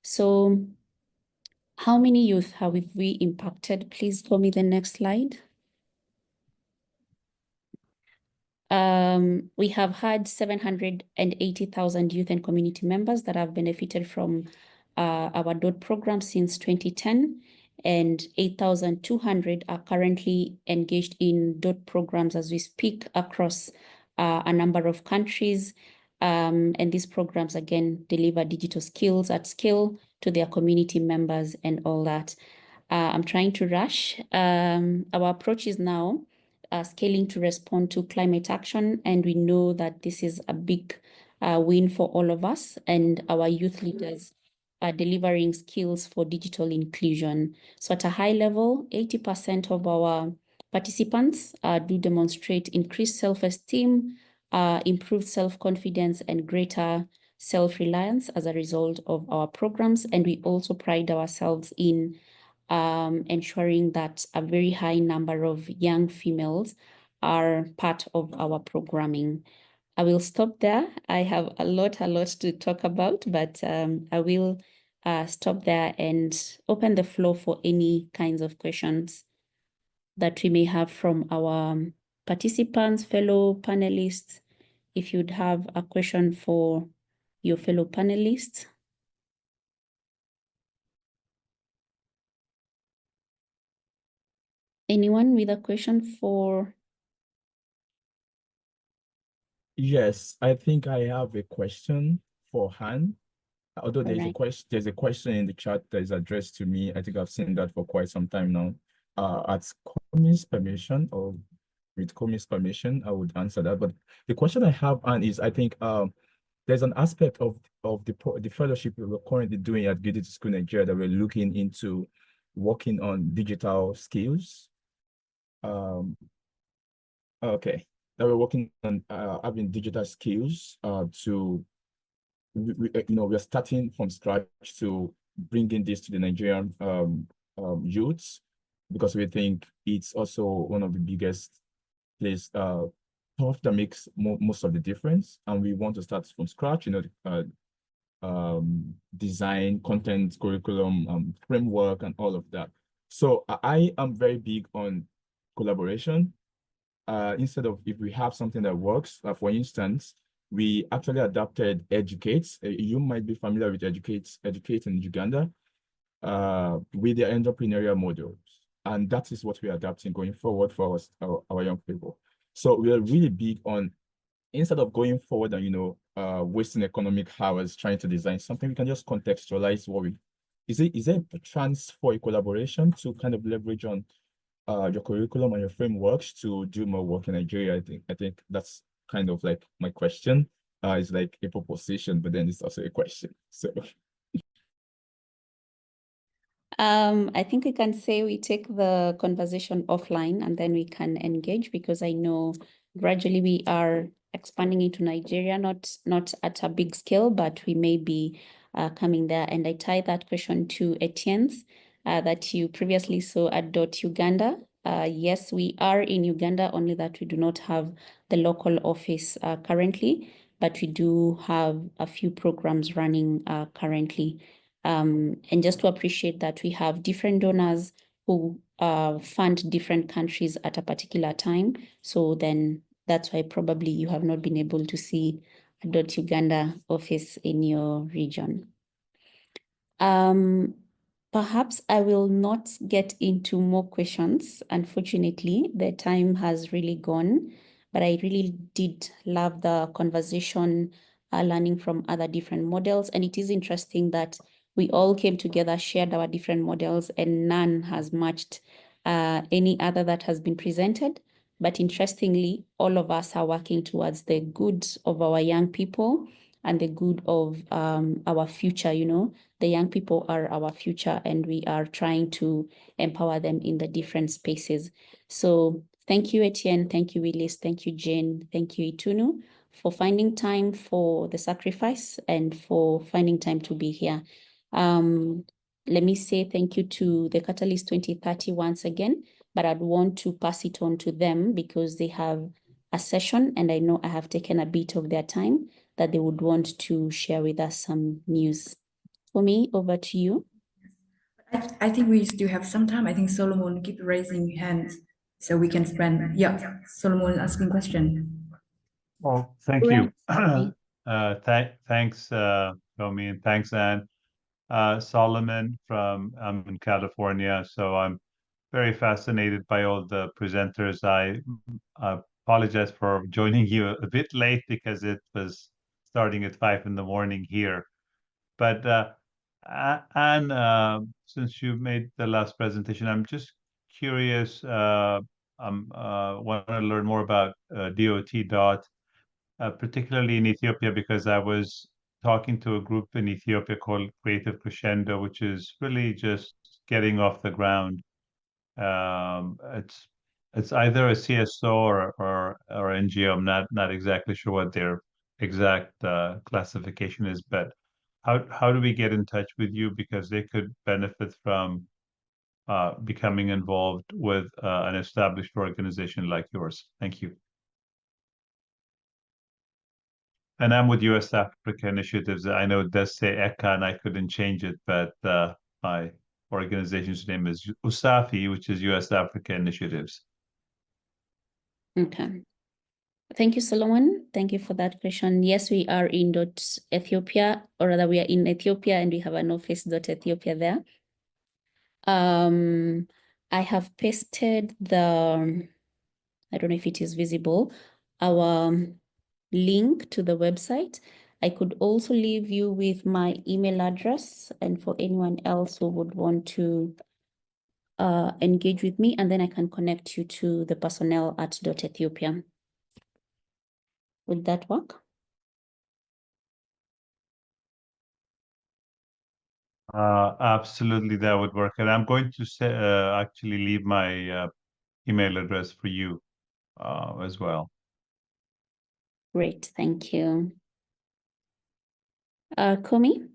So how many youth have we impacted? Please show me the next slide. We have had 780,000 youth and community members that have benefited from our DOT program since 2010, and 8,200 are currently engaged in DOT programs as we speak across a number of countries. And these programs, again, deliver digital skills at scale to their community members and all that. I'm trying to rush. Our approach is now scaling to respond to climate action, and we know that this is a big win for all of us, and our youth leaders are delivering skills for digital inclusion. So at a high level, 80% of our participants do demonstrate increased self-esteem, improved self-confidence, and greater self-reliance as a result of our programs. And we also pride ourselves in ensuring that a very high number of young females are part of our programming. I will stop there. I have a lot to talk about, but I will stop there and open the floor for any kinds of questions that we may have from our participants, fellow panelists. If you'd have a question for your fellow panelists. Anyone with a question for? Yes, I think I have a question for Han. Although there's a question in the chat that is addressed to me. I think I've seen that for quite some time now. At Komi's permission, or with Komi's permission, I would answer that. But the question I have, Han, is I think there's an aspect of the fellowship we're currently doing at Digital School Nigeria that we're looking into working on digital skills. Okay. that we're working on having digital skills to we're starting from scratch to bringing this to the Nigerian youths, because we think it's also one of the biggest place stuff that makes most of the difference, and we want to start from scratch, design, content, curriculum, framework, and all of that. So I am very big on collaboration. Instead of, if we have something that works, for instance, we actually adapted Educate. You might be familiar with Educate in Uganda, with their entrepreneurial models. And that is what we're adapting going forward for our young people. So we are really big on, instead of going forward and, wasting economic hours trying to design something, we can just contextualize what we, is it a chance for a collaboration to kind of leverage on your curriculum and your frameworks to do more work in Nigeria? I think that's kind of like my question. It's like a proposition, but then it's also a question. So I think we can say we take the conversation offline and then we can engage, because I know gradually we are expanding into Nigeria, not at a big scale, but we may be coming there. And I tie that question to Etienne's that you previously saw at Uganda. Yes, we are in Uganda, only that we do not have the local office currently, but we do have a few programs running currently. And just to appreciate that we have different donors who fund different countries at a particular time. So then that's why probably you have not been able to see a Uganda office in your region. Perhaps I will not get into more questions. Unfortunately, the time has really gone, but I really did love the conversation, learning from other different models. And it is interesting that we all came together, shared our different models, and none has matched any other that has been presented. But interestingly, all of us are working towards the good of our young people and the good of our future. The young people are our future, and we are trying to empower them in the different spaces. So thank you, Etienne. Thank you, Willis. Thank you, Jane. Thank you, Itunu, for finding time for the sacrifice and for finding time to be here. Let me say thank you to the Catalyst 2030 once again, but I'd want to pass it on to them because they have a session, and I know I have taken a bit of their time, that they would want to share with us some news. For me, over to you. I think we still have some time. I think Solomon keep raising hands so we can spend. Yeah, Solomon asking question. Well, thank you. Thanks, Romy, and thanks, Anne. Solomon I'm in California, so I'm very fascinated by all the presenters. I apologize for joining you a bit late because it was starting at 5 in the morning here. But Anne, since you made the last presentation, I'm just curious. I want to learn more about DOT, particularly in Ethiopia, because I was talking to a group in Ethiopia called Creative Crescendo, which is really just getting off the ground. It's either a CSO or NGO. I'm not exactly sure what their exact classification is, but how do we get in touch with you, because they could benefit from becoming involved with an established organization like yours? Thank you. And I'm with US Africa Initiatives. I know it does say ECA and I couldn't change it, but my organization's name is USAFI, which is US Africa Initiatives. Okay. Thank you, Solomon. Thank you for that question. Yes, we are in Ethiopia, or rather we are in Ethiopia, and we have an office Ethiopia there. I have pasted I don't know if it is visible, our link to the website. I could also leave you with my email address, and for anyone else who would want to engage with me, and then I can connect you to the personnel at Ethiopia. Would that work? Absolutely, that would work. And I'm going to say, actually leave my email address for you as well. Great, thank you. Kumi?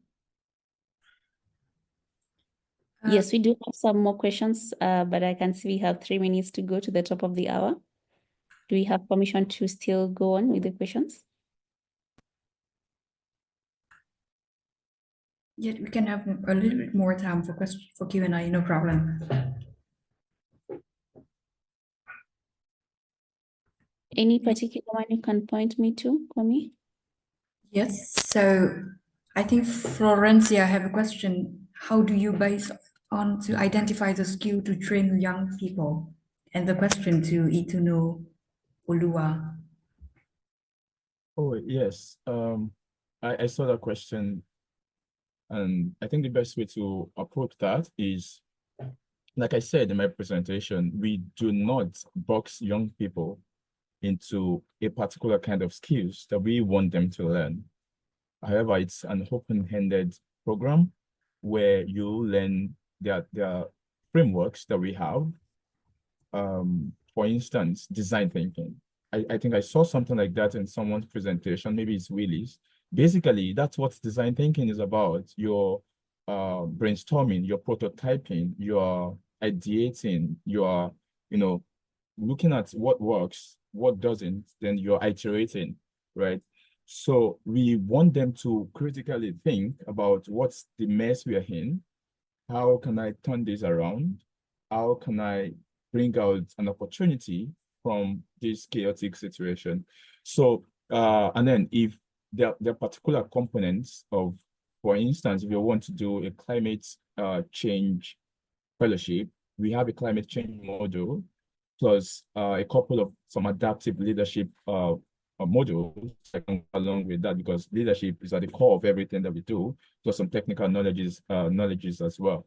Yes, we do have some more questions, but I can see we have 3 minutes to go to the top of the hour. Do we have permission to still go on with the questions? Yeah, we can have a little bit more time for Q&A, no problem. Any particular one you can point me to, Kumi? Yes, so I think Florencia have a question. How do you base on to identify the skill to train young people? And the question to Itunu Olua. Oh, yes. I saw that question, and I think the best way to approach that is, like I said in my presentation, we do not box young people into a particular kind of skills that we want them to learn. However, it's an open-ended program where you learn there are frameworks that we have. For instance, design thinking. I think I saw something like that in someone's presentation, maybe it's Willie's. Basically, that's what design thinking is about. Your brainstorming, your prototyping, your ideating, your, looking at what works, what doesn't, then you're iterating, right? So we want them to critically think about what's the mess we are in. How can I turn this around? How can I bring out an opportunity from this chaotic situation? So, and then if there are particular components of, for instance, if you want to do a climate change fellowship, we have a climate change module, plus a couple of some adaptive leadership modules along with that, because leadership is at the core of everything that we do, plus some technical knowledges as well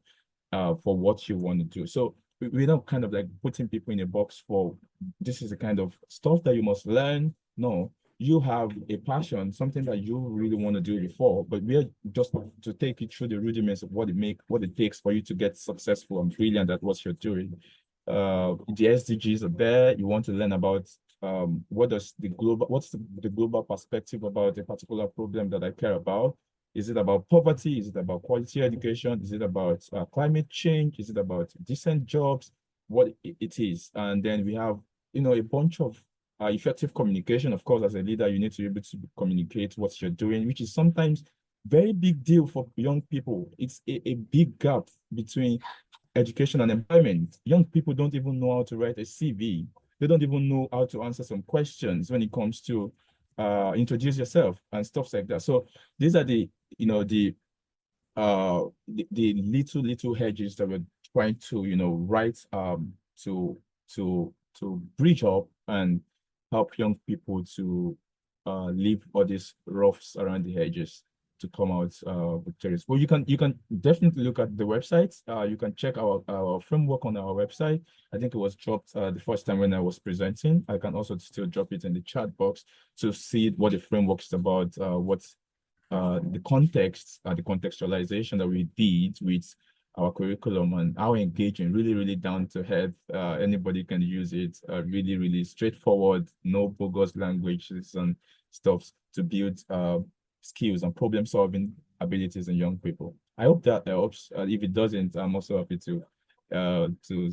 for what you want to do. So we're not kind of like putting people in a box for this is the kind of stuff that you must learn. No, you have a passion, something that you really want to do before, but we're just to take you through the rudiments of what it takes for you to get successful and brilliant at what you're doing. The SDGs are there. You want to learn about what's the global perspective about a particular problem that I care about. Is it about poverty? Is it about quality education? Is it about climate change? Is it about decent jobs? What it is. And then we have, a bunch of effective communication. Of course, as a leader, you need to be able to communicate what you're doing, which is sometimes very big deal for young people. It's a big gap between education and employment. Young people don't even know how to write a CV. They don't even know how to answer some questions when it comes to introduce yourself and stuff like that. So these are the little hedges that we're trying to write to bridge up and help young people to leave all these roughs around the edges to come out victorious. Well, you can definitely look at the website. You can check our framework on our website. I think it was dropped the first time when I was presenting. I can also still drop it in the chat box to see what the framework is about, what's the context, the contextualization that we did with our curriculum and how engaging, really, really down to earth. Anybody can use it, really, really straightforward, no bogus languages and stuff to build skills and problem solving abilities in young people. I hope that helps. If it doesn't, I'm also happy to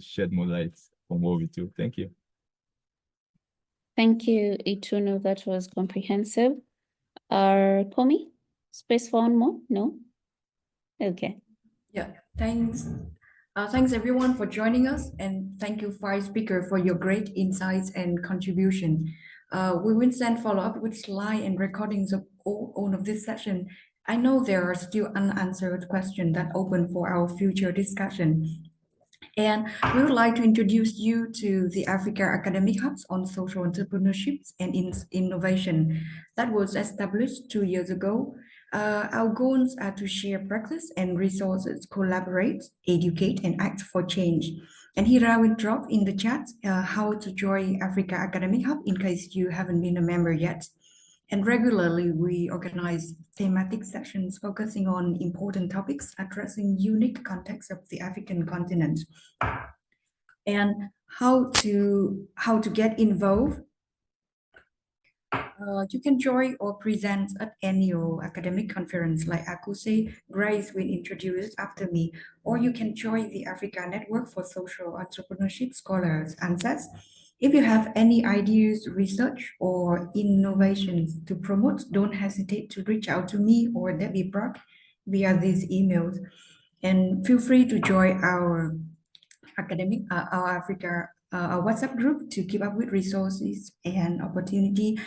shed more light on what we do. Thank you. Thank you, Itunu. That was comprehensive. Komi, space for one more? No? Okay. Yeah, thanks. Thanks everyone for joining us, and thank you, five speakers, for your great insights and contribution. We will send follow-up with slide and recordings of all of this session. I know there are still unanswered questions that open for our future discussion. And we would like to introduce you to the Africa Academic Hubs on Social Entrepreneurship and Innovation that was established 2 years ago. Our goals are to share practice and resources, collaborate, educate, and act for change. And here I will drop in the chat how to join Africa Academic Hub in case you haven't been a member yet. And regularly, we organize thematic sessions focusing on important topics addressing unique contexts of the African continent. And how to get involved. You can join or present at annual academic conference like Akuse. Grace will introduce after me, or you can join the Africa Network for Social Entrepreneurship Scholars, ANSES. If you have any ideas, research, or innovations to promote, don't hesitate to reach out to me or Debbie Brock via these emails. And feel free to join our our WhatsApp group to keep up with resources and opportunity.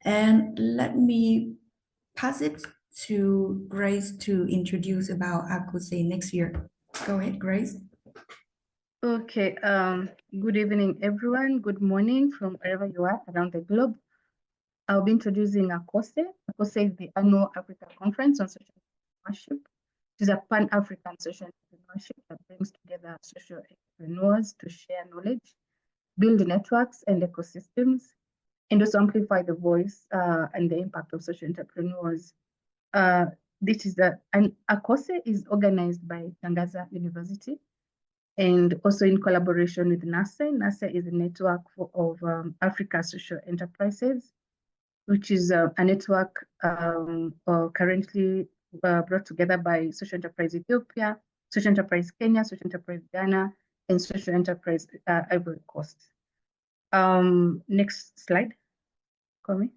And let me pass it to Grace to introduce about Akuse next year. Go ahead, Grace. Okay, good evening, everyone. Good morning from wherever you are around the globe. I'll be introducing Akose. Akose is the annual Africa Conference on Social Entrepreneurship. It is a pan-African social entrepreneurship that brings together social entrepreneurs to share knowledge, build networks and ecosystems, and also amplify the voice and the impact of social entrepreneurs. This is and Akose is organized by Tangaza University and also in collaboration with NASA. NASA is a network of Africa social enterprises, which is a network currently brought together by Social Enterprise Ethiopia, Social Enterprise Kenya, Social Enterprise Ghana, and Social Enterprise Ivory Coast. Next slide, Komi.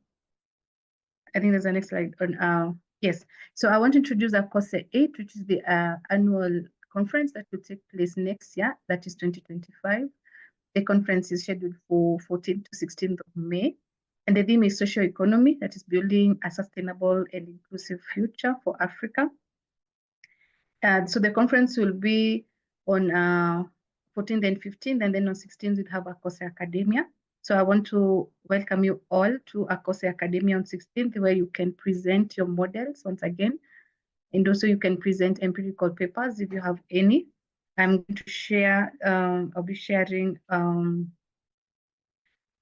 I think there's a next slide on, yes. So I want to introduce Akose 8, which is the annual conference that will take place next year, that is 2025. The conference is scheduled for 14th to 16th of May. And the theme is social economy, that is building a sustainable and inclusive future for Africa. So the conference will be on 14th and 15th, and then on 16th, we'll have Akose Academia. So I want to welcome you all to Akose Academia on 16th, where you can present your models once again. And also you can present empirical papers if you have any. I'm going to share, I'll be sharing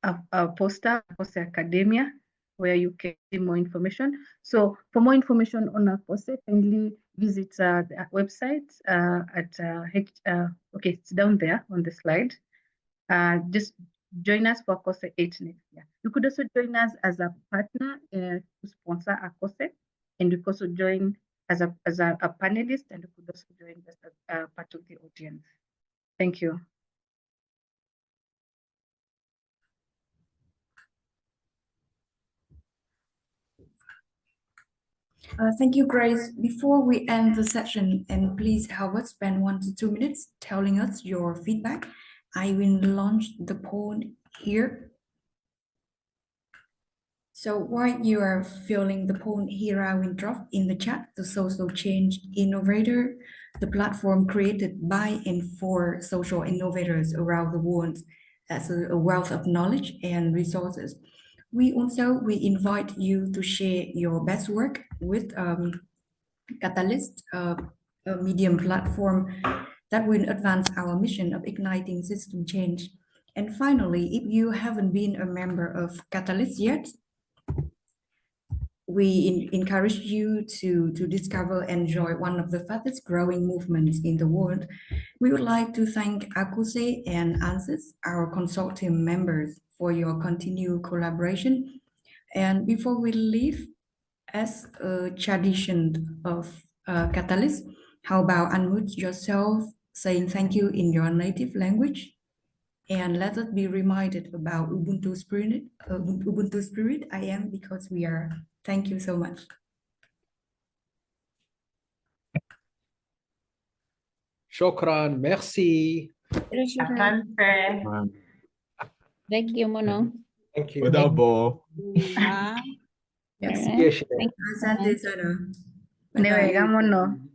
a poster, Akose Academia, where you can see more information. So for more information on Akose, kindly visit the website okay, it's down there on the slide. Just join us for Akose 8 next year. You could also join us as a partner to sponsor Akose, and you could also join as a panelist, and you could also join as a part of the audience. Thank you. Thank you, Grace. Before we end the session, and please help us spend 1 to 2 minutes telling us your feedback, I will launch the poll here. So while you are filling the poll here, I will drop in the chat the Social Change Innovator, the platform created by and for social innovators around the world as a wealth of knowledge and resources. We invite you to share your best work with Catalyst, a medium platform that will advance our mission of igniting system change. And finally, if you haven't been a member of Catalyst yet, we encourage you to discover and join one of the fastest growing movements in the world. We would like to thank Akuse and ANSYS, our consortium members, for your continued collaboration. And before we leave, as a tradition of Catalyst, how about unmute yourself, saying thank you in your native language? And let us be reminded about Ubuntu spirit. Ubuntu spirit, I am because we are. Thank you so much. Shukran, merci. Thank you, Mono. Thank you. Odabo. Yes. All right. Asante sana. Anyway, Bye-bye. vámonos.